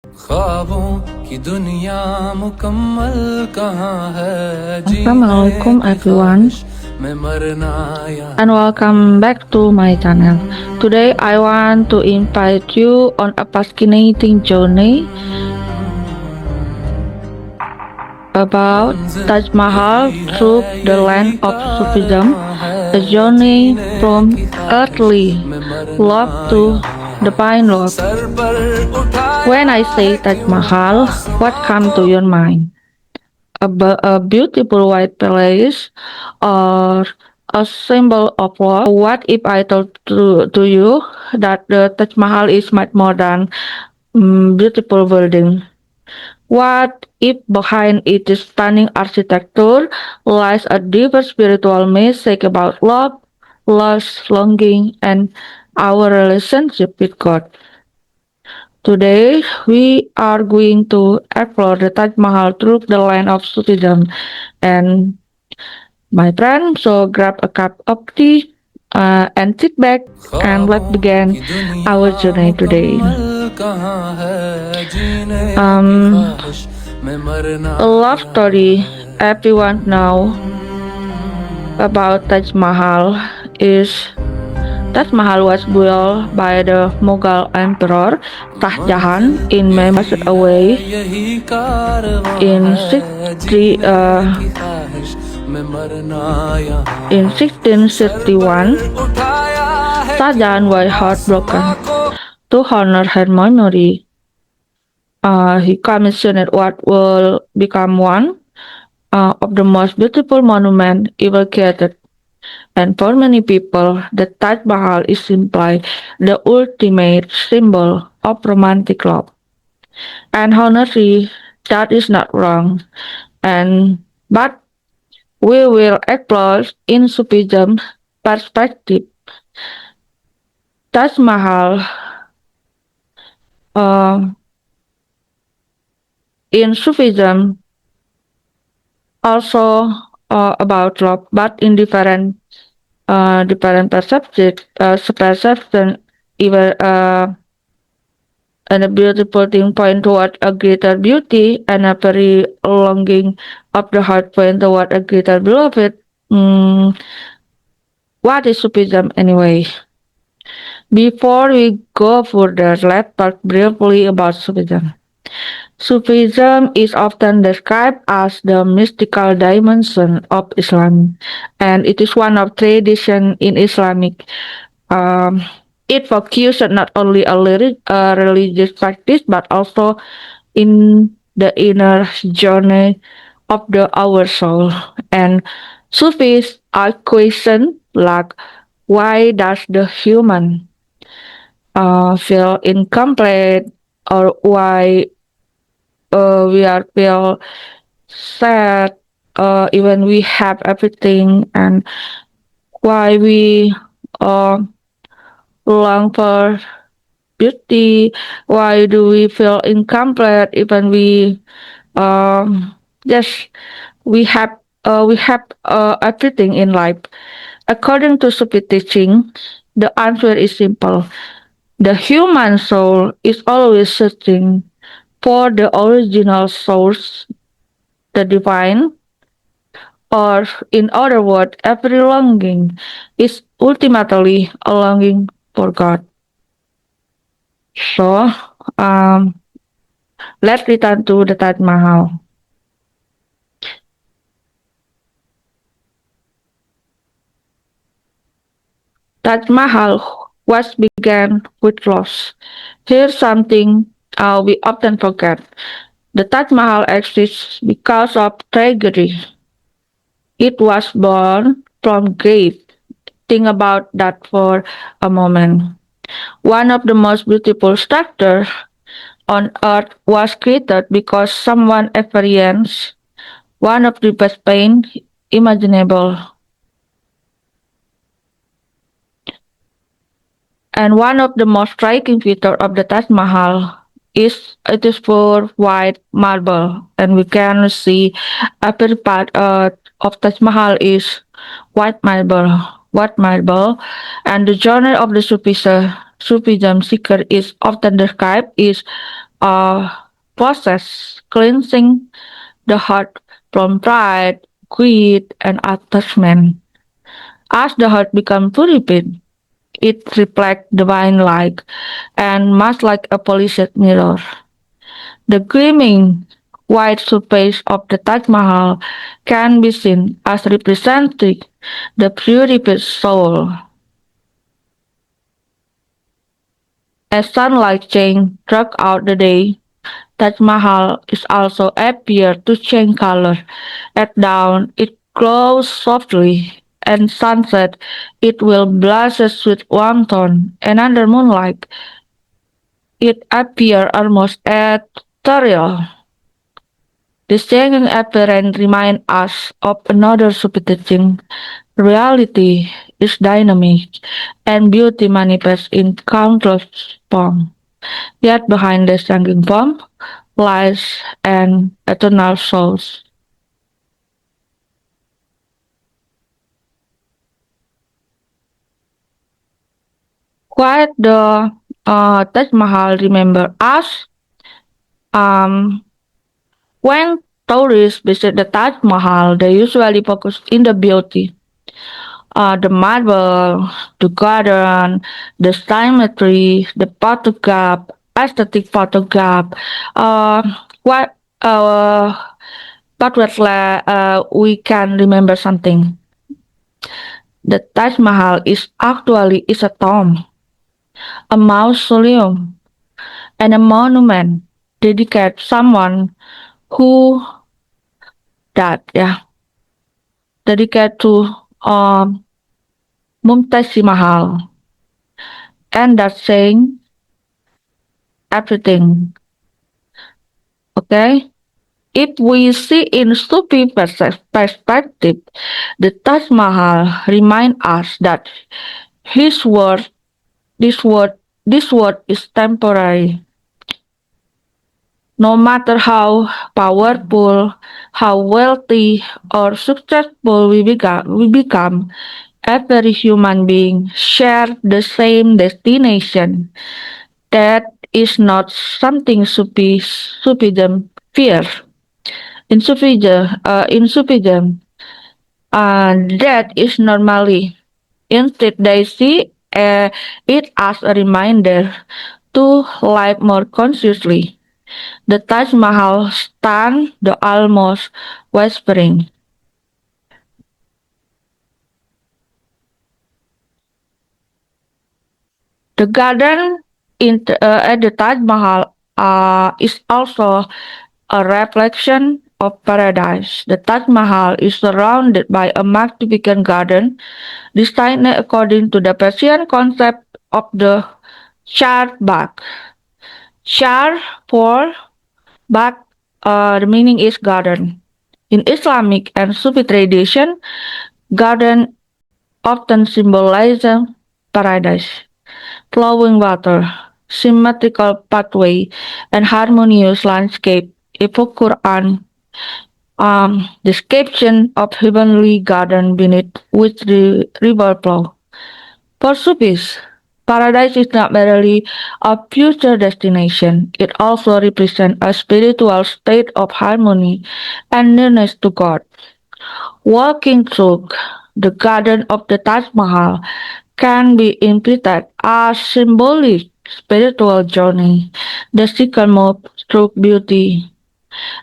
Assalamualaikum everyone and welcome back to my channel. Today I want to invite you on a fascinating journey about Taj Mahal through the land of Sufism, a journey from earthly love to divine love. When I say Taj Mahal, what comes to your mind? A beautiful white palace or a symbol of love? What if I told to you that the Taj Mahal is much more than beautiful building? What if behind its stunning architecture lies a deeper spiritual message about love, loss, longing, and our relationship with God? Today, we are going to explore the Taj Mahal through the lens of Sufism. And my friend, so grab a cup of tea and sit back and let's begin our journey today. A love story everyone know about Taj Mahal is Taj Mahal was built by the Mughal Emperor Shah Jahan in May, passed away in 1661. Shah Jahan was heartbroken. To honor her memory, he commissioned what will become one of the most beautiful monuments ever created. And for many people, the Taj Mahal is simply the ultimate symbol of romantic love. And honestly, that is not wrong. But we will explore in Sufism perspective. Taj Mahal in Sufism also about love, but in different perception, even and a beautiful thing point toward a greater beauty, and a very longing of the heart point toward a greater beloved. What is Sufism anyway? Before we go further, let's talk briefly about Sufism. Sufism is often described as the mystical dimension of Islam, and it is one of tradition in Islamic. It focuses not only on religious practice but also in the inner journey of our soul. And Sufis are question like, why does the human feel incomplete, or why we are feel sad even we have everything, and why we long for beauty, why do we feel incomplete even we yes we have everything in life. According to Sufi teaching, the answer is simple. The human soul is always searching for the original source, the divine, or in other words, every longing is ultimately a longing for God. So, let's return to the Taj Mahal. Taj Mahal was began with loss. Here's something we often forget. The Taj Mahal exists because of tragedy. It was born from grief. Think about that for a moment. One of the most beautiful structures on earth was created because someone experienced one of the best pain imaginable. And one of the most striking features of the Taj Mahal is it is for white marble, and we can see every part of Taj Mahal is white marble. White marble, and the journey of the Sufism seeker is often described is uh, process cleansing the heart from pride, greed, and attachment. As the heart becomes purified, it reflects divine light and much like a polished mirror. The gleaming white surface of the Taj Mahal can be seen as representing the purified soul. As sunlight changes throughout the day, Taj Mahal is also appear to change color. At dawn, it glows softly, and sunset, it will blushes with warm tone, and under moonlight, it appear almost ethereal. This changing appearance reminds us of another Sufi teaching. Reality is dynamic, and beauty manifests in countless forms. Yet behind the changing form lies an eternal source. Quite the Taj Mahal remember us. Um, when tourists visit the Taj Mahal, they usually focus in the beauty, the marble, the garden, the symmetry, the photograph, aesthetic photograph. Uh, what but we can remember something. The Taj Mahal is a tomb, a mausoleum, and a monument dedicated someone who died. Yeah, dedicated to um, Mumtaz Mahal, and that's saying everything. Okay. If we see in Sufi perspective, the Taj Mahal remind us that his word, this word, this word is temporary. No matter how powerful, how wealthy, or successful we become, every human being share the same destination. That is not something Sufism fear. In Sufism, that is normally. Instead, they see it as a reminder to live more consciously. The Taj Mahal stand the almost whispering. The garden at the Taj Mahal is also a reflection of paradise. The Taj Mahal is surrounded by a magnificent garden designed according to the Persian concept of the Char Bagh. Char for Bagh, the meaning is garden. In Islamic and Sufi tradition, garden often symbolizes paradise. Flowing water, symmetrical pathway, and harmonious landscape evoke Quran description of heavenly garden beneath which the river flows. For Sufis, paradise is not merely a future destination, it also represents a spiritual state of harmony and nearness to God. Walking through the garden of the Taj Mahal can be interpreted as symbolic spiritual journey. The seeker moves through beauty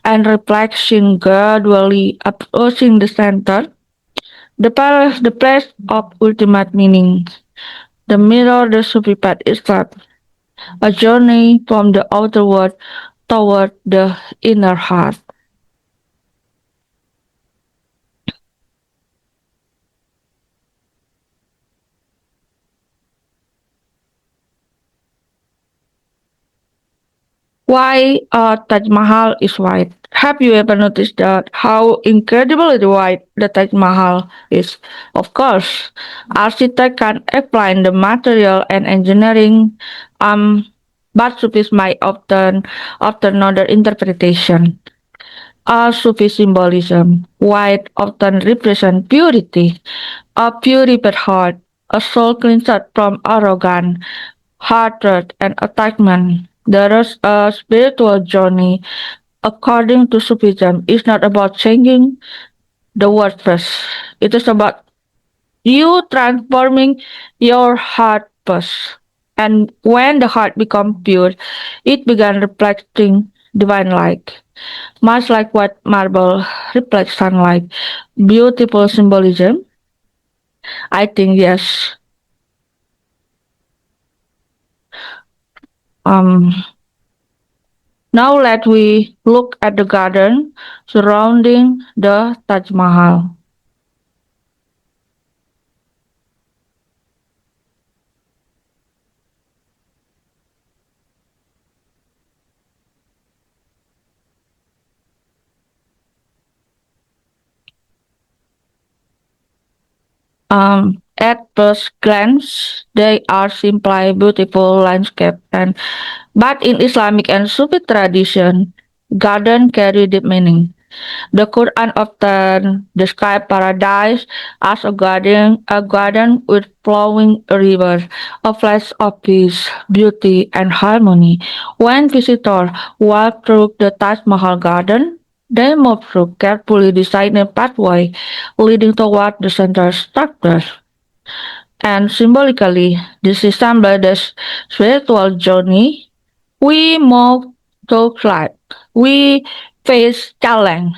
and reflection gradually approaching the center, the place of ultimate meaning. The mirror, the Sufi path itself, a journey from the outer world toward the inner heart. Why Taj Mahal is white? Have you ever noticed that how incredibly white the Taj Mahal is? Of course, architect can explain the material and engineering, but Sufis might often another interpretation. A Sufi symbolism, white often represent purity, a purified heart, a soul cleansed from arrogance, hatred, and attachment. The spiritual journey, according to Sufism, is not about changing the world first. It is about you transforming your heart first. And when the heart becomes pure, it began reflecting divine light, much like what marble reflects sunlight. Beautiful symbolism. I think yes. Um, Now let we look at the garden surrounding the Taj Mahal. At first glance, they are simply beautiful landscape, but in Islamic and Sufi tradition, garden carry deep meaning. The Quran often describes paradise as a garden with flowing rivers, a place of peace, beauty, and harmony. When visitors walk through the Taj Mahal garden, they move through carefully designed pathway leading toward the central structure. And symbolically, this resembles the spiritual journey. We move through life. We face challenge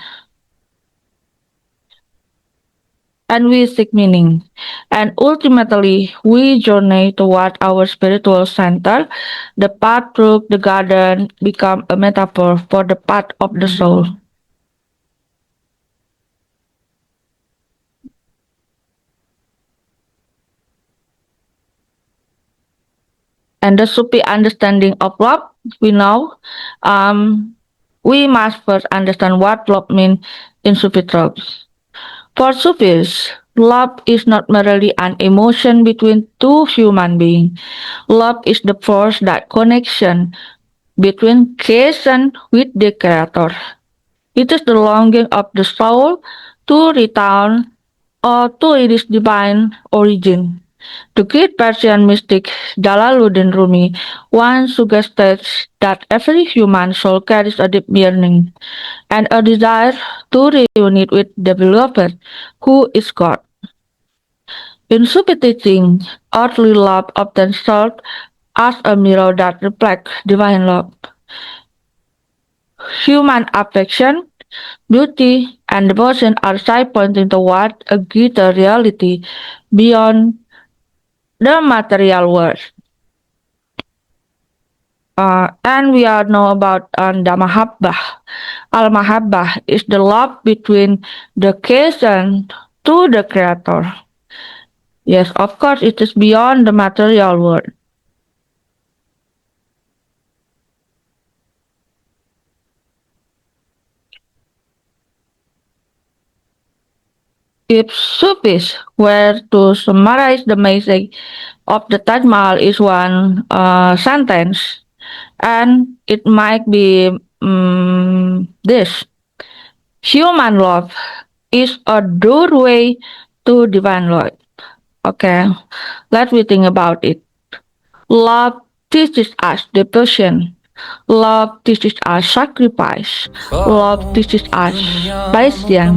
and we seek meaning. And ultimately, we journey toward our spiritual center. The path through the garden become a metaphor for the path of the soul. And the Sufi understanding of love, we know, um, we must first understand what love means in Sufi tropes. For Sufis, love is not merely an emotion between two human beings. Love is the force that connection between creation with the Creator. It is the longing of the soul to return or to its divine origin. The great Persian mystic Jalaluddin Rumi once suggested that every human soul carries a deep yearning and a desire to reunite with the beloved, who is God. In Sufi teaching, earthly love often served as a mirror that reflects divine love. Human affection, beauty, and devotion are signs pointing toward a greater reality beyond the material world. And we all know about the Mahabbah. Al Mahabbah is the love between the creation to the Creator. Yes, of course, it is beyond the material world. If Sufis were to summarize the message of the Taj Mahal is one sentence, and it might be this: human love is a doorway to divine love. Okay, let me think about it. Love teaches us devotion. Love teaches us sacrifice. Love teaches us patience.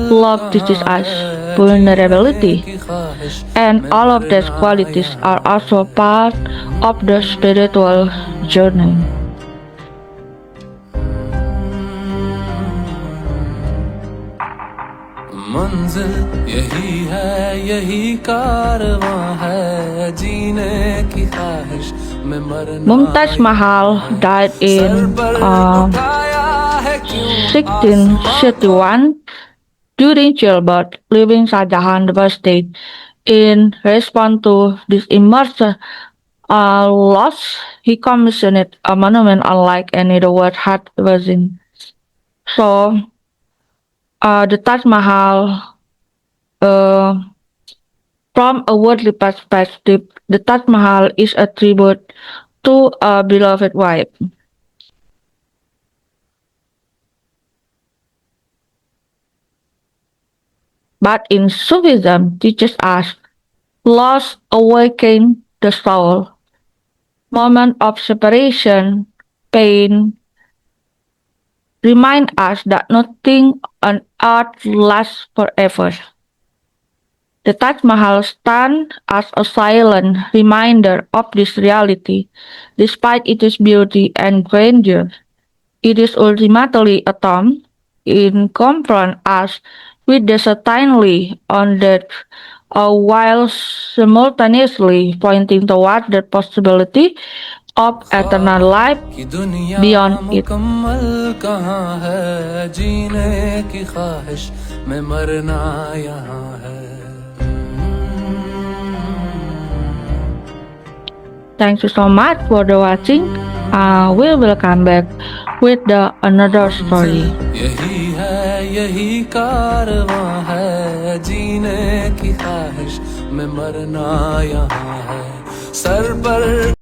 Love teaches us vulnerability. And all of these qualities are also part of the spiritual journey. मंजिल यही है यही कारवां है जीने की ख्वाहिश में मरना Mumtaz Mahal died in 1661 during childbirth, leaving Shah Jahan devastated. In response to this immense loss, he commissioned a monument unlike any the world had ever seen. So, the Taj Mahal, uh, from a worldly perspective, the Taj Mahal is a tribute to a beloved wife. But in Sufism teaches us loss awaken the soul. Moment of separation pain remind us that nothing on earth lasts forever. The Taj Mahal stands as a silent reminder of this reality. Despite its beauty and grandeur, it is ultimately a tomb. It confronts us with the certainty on death, while simultaneously pointing toward the possibility of eternal life कि दुनिया beyond it. मुकम्मल कहाँ है, जीने की ख्वाहिश में मरना यहाँ है. Thank you so much for the watching. We will come back with another story. यही है, यही कारवां है, जीने की ख्वाहिश में मरना यहाँ है. सर पर